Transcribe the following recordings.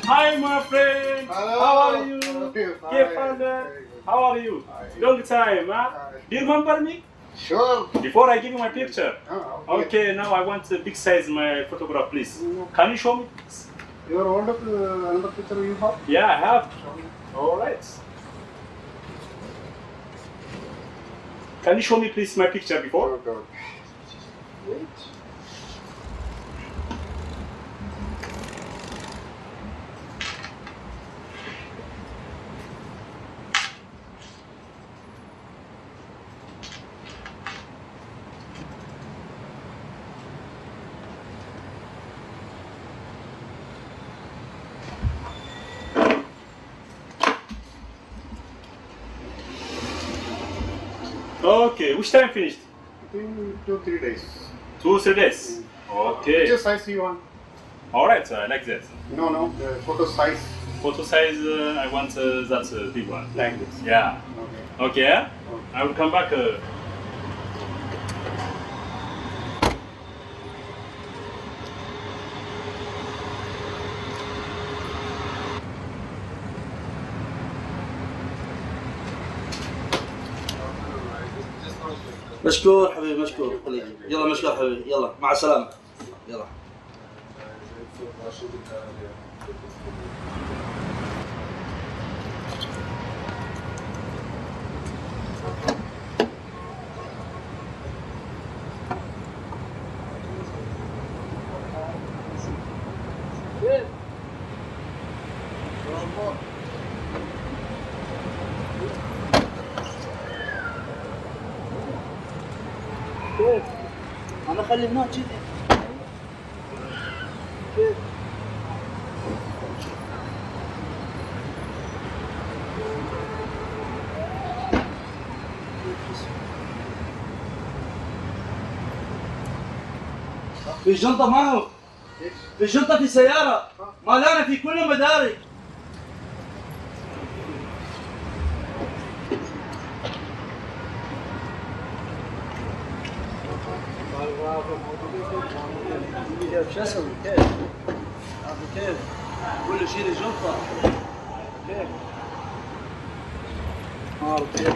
Hi, my friend. Hello. How are you? Fine. Hey, father. How are you? Long time, huh? Do you remember me? Sure. Before I give you my picture. Okay. Okay, now I want a big size my photograph, please. Can you show me? Your older another picture you have? Yeah, I have. All right. Can you show me, please, my picture before? Okay. Wait. Okay, which time finished? In 2-3 days. 2-3 days. Okay. Which size you want? Alright, I like that. No, the photo size. Photo size, I want that big one. Like this. Yeah. Okay. Okay. I will come back. مشكور حبيبي مشكور خليك يلا مشكور حبيبي يلا مع السلامة يلا كيف؟ أنا أخلي هناك كذي كيف؟ في الشنطة ما هو في الشنطة في سيارة مالانة في كل المدارك شو اسوي؟ كيف؟ كيف؟ قول له شيل الجنطة كيف؟ كيف؟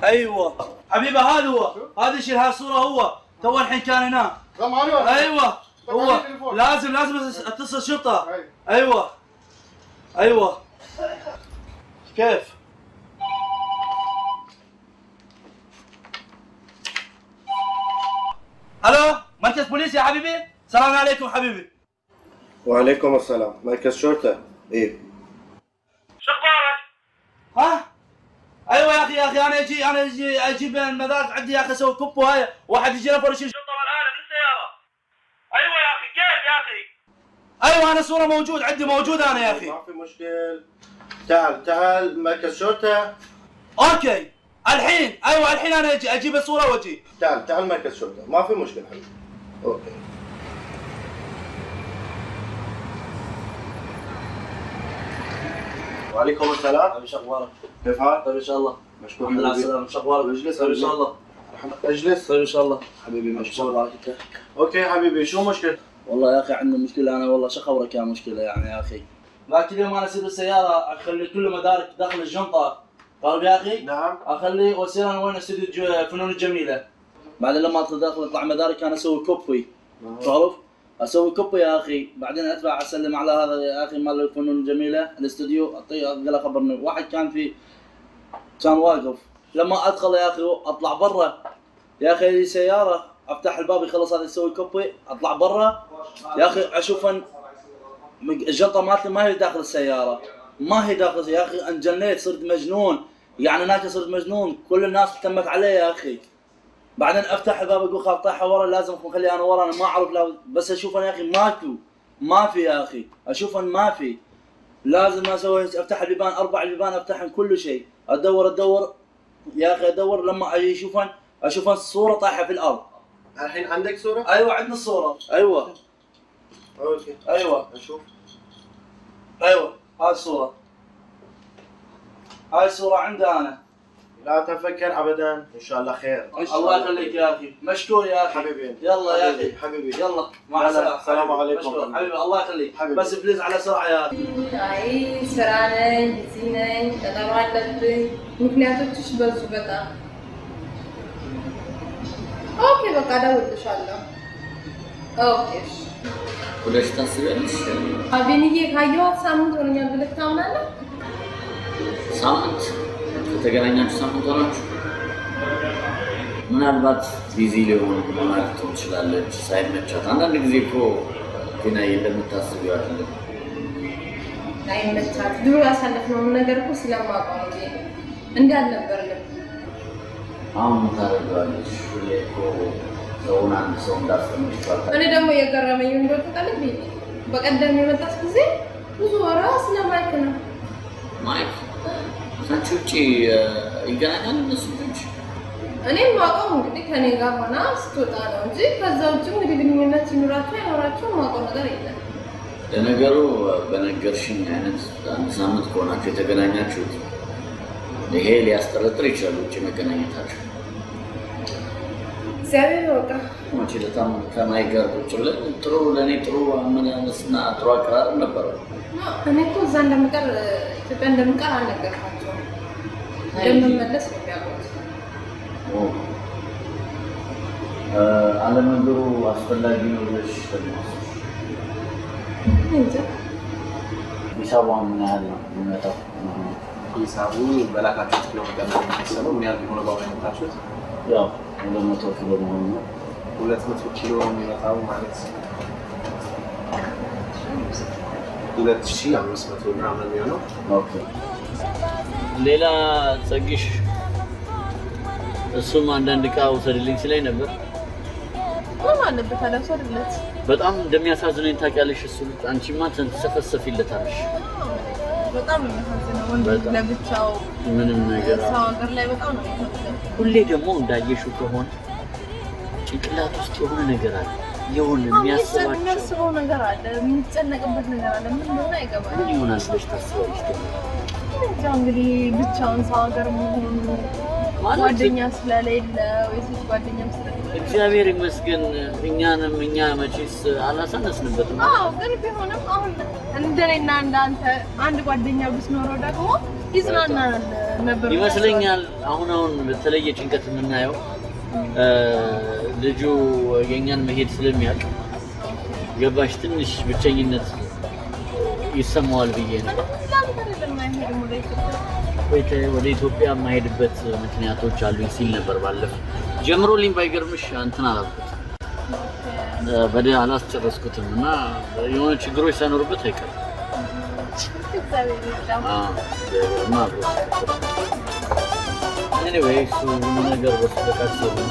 ايوه حبيبه هذا هو هذا يشيل هاي الصورة هو تو الحين كان هناك ايوه هو لازم اتصل شرطة ايوه كيف؟ الو مركز بوليس يا حبيبي السلام عليكم حبيبي وعليكم السلام مركز شرطة ايه شو اخبارك؟ ها ايوه يا اخي انا اجيب المدارس عندي يا اخي اسوي كوب وهاي واحد يجي نفر يشيل شرطة والآلة بالسيارة. أيوة يا أخي كيف يا أخي؟ ايوه انا صورة موجود عندي موجود انا يا اخي ما في مشكل تعال مركز شرطة اوكي الحين ايوه الحين انا اجيب الصورة واجي تعال مركز شرطة ما في مشكلة حبيبي اوكي وعليكم السلام طيب شو اخبارك؟ كيف حالك؟ طيب ان شاء الله مشكور الحمد لله على حبيبي السلامة شو اخبارك؟ اجلس طيب ان شاء الله اجلس طيب ان شاء الله حبيبي شو مشكور اخبارك انت؟ اوكي حبيبي شو مشكلة؟ والله يا اخي عندنا مشكلة انا والله شو خبرك يا مشكلة يعني يا اخي ذاك اليوم انا اسير بالسيارة اخلي كل المدارك داخل الجنطة طيب يا اخي؟ نعم اخلي واصير انا وين استوديو فنون الجميلة بعدين لما ادخل داخل اطلع مدارك انا اسوي كوبي تعرف؟ اسوي كوبي يا اخي بعدين اتبع اسلم على هذا يا اخي مال الفنون الجميلة الاستوديو اعطيه قال له خبرني واحد كان واقف لما ادخل يا اخي اطلع برا يا اخي لي سيارة افتح الباب يخلص هذا يسوي كوبي اطلع برا يا اخي اشوف ان الجنطة مالتي ما هي داخل السيارة ما هي داخل يا اخي انجنيت صرت مجنون يعني هناك صرت مجنون كل الناس تمت علي يا اخي بعدين افتح الباب اقول خاف طايحه ورا لازم اخلي انا ورا انا ما اعرف بس اشوف انا يا اخي ما في يا اخي اشوف ان ما في لازم اسوي افتح البيبان 4 بيبان افتحهم كل شيء ادور يا اخي ادور لما اجي اشوف الصوره طايحه في الارض الحين عندك صورة؟ ايوه عندنا الصوره ايوه اوكي ايوه نشوف ايوه هاي الصوره عندي انا لا تفكر ابدا ان شاء الله خير الله يخليك يا اخي مشكور يا اخي حبيبي يلا يا اخي حبيبي يلا مع السلامه السلام عليكم حبيبي الله يخليك حبيبي. بس بليز على سرعه يا اخي አይ ስራ ነኝ እዚህ ነኝ ቀጠሮ አለብኝ ምክንያቶችሽ በዙ በጣም ኦኬ በቃ እደውልልሻለሁ ኦኬ ሁለሽ ታስቢያለሽ አቤንዬ ካየኋት ሳምንት ሆኖኛል ብለህ ታምናለህ ሳምንት ከተገናኛችሁ ሳምንት ሆናችሁ ምናልባት ቢዚ ሊሆን ማለት ትችላለች ሳይመቻት አንዳንድ ጊዜ እኮ ግን እንደምታስቢው አይደለም አይመቻት ድሮ ያሳለፍነውን ነገር እኮ ስለማውቀው እንጂ እንዳልነበርንም አሁን ታደርጋለች እኮ ሰውን አንድ ሰው እንዳስተምርሻት እኔ ደግሞ የገረመኝ እንደው ተቀልብኝ በቀደም የመጣስ ጊዜ ብዙ ወራ ስለማይክ ነው ማይክ አንቺ ውጪ ይገናኛል እነሱ ልጅ እኔም ማውቀው እንግዲህ ከኔ ጋር ሆና ስትወጣ ነው እንጂ ከዛ ውጭ እንግዲህ ግንኙነት ሲኖራቸው አይኖራቸው ማውቀው ነገር የለም ለነገሩ በነገርሽኝ አይነት አንድ ሳምንት ከሆናችሁ የተገናኛችሁት ይሄ ሊያስጠረጥር ይችላል ውጪ መገናኘታችሁ እግዚአብሔር ወጣ አንቺ ለታም ከማይገር ቁጭ ብለን ጥሩ ለኔ ጥሩ አመናመስና ጥሩ አቀራረብ ነበር እኔ እኮ እዛ እንደምቀር ኢትዮጵያ እንደምቀር አልነገርኳቸውም እንደምመለስ ነው የሚያውቁት አለመንገሩ አስፈላጊ ነው ብለሽ ተናግረሽ እንጂ ሂሳቡን ምን ያህል ነው የሚመጣው ሂሳቡ በላካችሁት ኪሎ ግራም ነው ምን ያህል ሆነ ባባይነታችሁት ያው 200 ኪሎ መሆኑ ነው 200 ኪሎ የሚመጣው ማለት 2500 ግራም ነው የሚሆነው ኦኬ ሌላ ጸግሽ እሱም አንዳንድ ዕቃ ወሰድልኝ ሲለኝ ነበር ምን አለበት አላሰድለት በጣም እንደሚያሳዝነኝ ታውቂያለሽ እሱ አንቺማ ተንሰፈሰፊለታለሽ በጣም ነው የሚያሳዝነው ወንድ ለብቻው ምንም ነገር ሰው ሀገር ላይ በጣም ነው የሚያሳዝነው ሁሌ ደግሞ እንዳየሽው ከሆነ ጭንቅላት ውስጥ የሆነ ነገር አለ የሆነ የሚያስበው ነገር አለ የሚጨነቅበት ነገር አለ ምን እንደሆነ አይገባም ምን ይሆናል ብለሽ ታስቢያለሽ ያው እንግዲህ ብቻውን ሰው ሀገር መሆኑ ጓደኛ ስለሌለው የሴት ጓደኛም ስለሌለው እግዚአብሔር ይመስገን እኛ መቼስ አላሳነስንበትም አዎ ግን ቢሆንም አሁን እንደኔና እንዳንተ አንድ ጓደኛ ብትኖረው ደግሞ ይዝናናል ነበር ይመስለኛል አሁን በተለየ ጭንቀት የምናየው ልጁ የኛን መሄድ ስለሚያውቅ ገባሽ ትንሽ ብቸኝነት ይሰማዋል ብዬ ነው ወደ ኢትዮጵያ ማሄድበት ምክንያቶች አሉኝ ሲል ነበር ባለፈው ጀምሮልኝ ባይገርምሽ እንትን አላልኩት በደ አላስጨረስኩትም እና የሆነ ችግሮች ሳይኖርበት አይቀርም anyway so ነገር በተካከለ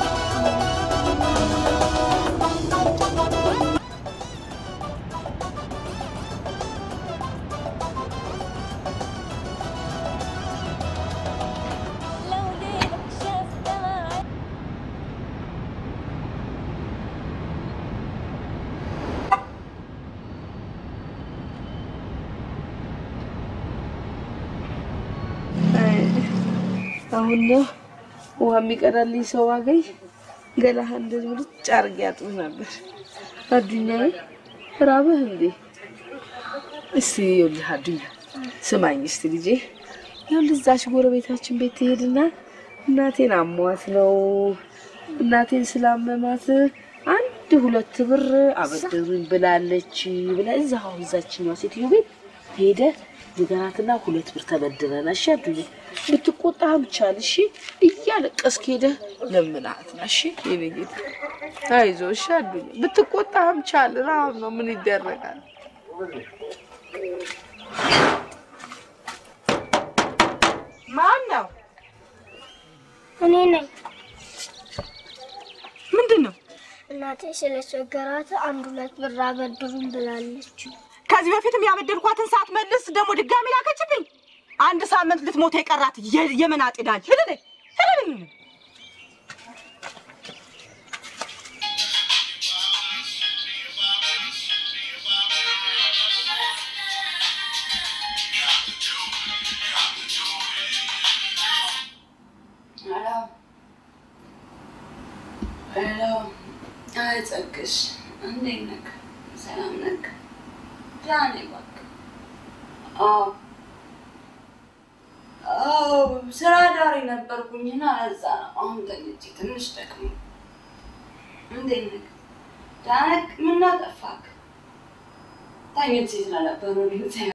አሁን ውሃ የሚቀዳልኝ ሰው አገኝ ገላህ እንደዚህ ሙሉ ጫርግ ያጥብ ነበር አዱኛዬ ራበህ እንዴ እስቲ ይኸውልህ አዱኛ ስማኝ እስቲ ልጄ ይኸውልህ እዛች ጎረቤታችን ቤት ትሄድና እናቴን አሟት ነው እናቴን ስላመማት 1-2 ብር አበደሩኝ ብላለች ብላ እዛችኛው ሴትዮ ቤት ሄደ ንገራትና 2 ብር ተበድረና እሺ አዱኛ ብትቆጣም ቻል እሺ እያለቀስክ ሄደ ለምናት እሺ ይበይት አይዞህ እሺ አዱኛ ብትቆጣም ቻል ራብ ነው ምን ይደረጋል ማን ነው እኔ ነኝ ምንድነው እናቴ ስለቸገራት 1-2 ብር አበድሩኝ ብላለች ከዚህ በፊትም ያበደርኳትን ሰዓት መልስ ደሞ ድጋሚ ላከችብኝ አንድ ሳምንት ልትሞት የቀራት የመናጤ ዳጅ ሄደለ ሄሎ አይጸግሽ እንዴት ነህ ሰላም ነህ ዳኔ እባክህ ስራ ዳሪ ነበርኩኝና እዛ ነው አሁን ተኝቼ ትንሽ ደክሞኝ እንዴት ነህ ዳንክ ምን አጠፋክ ተኝቼ ስለነበር ነው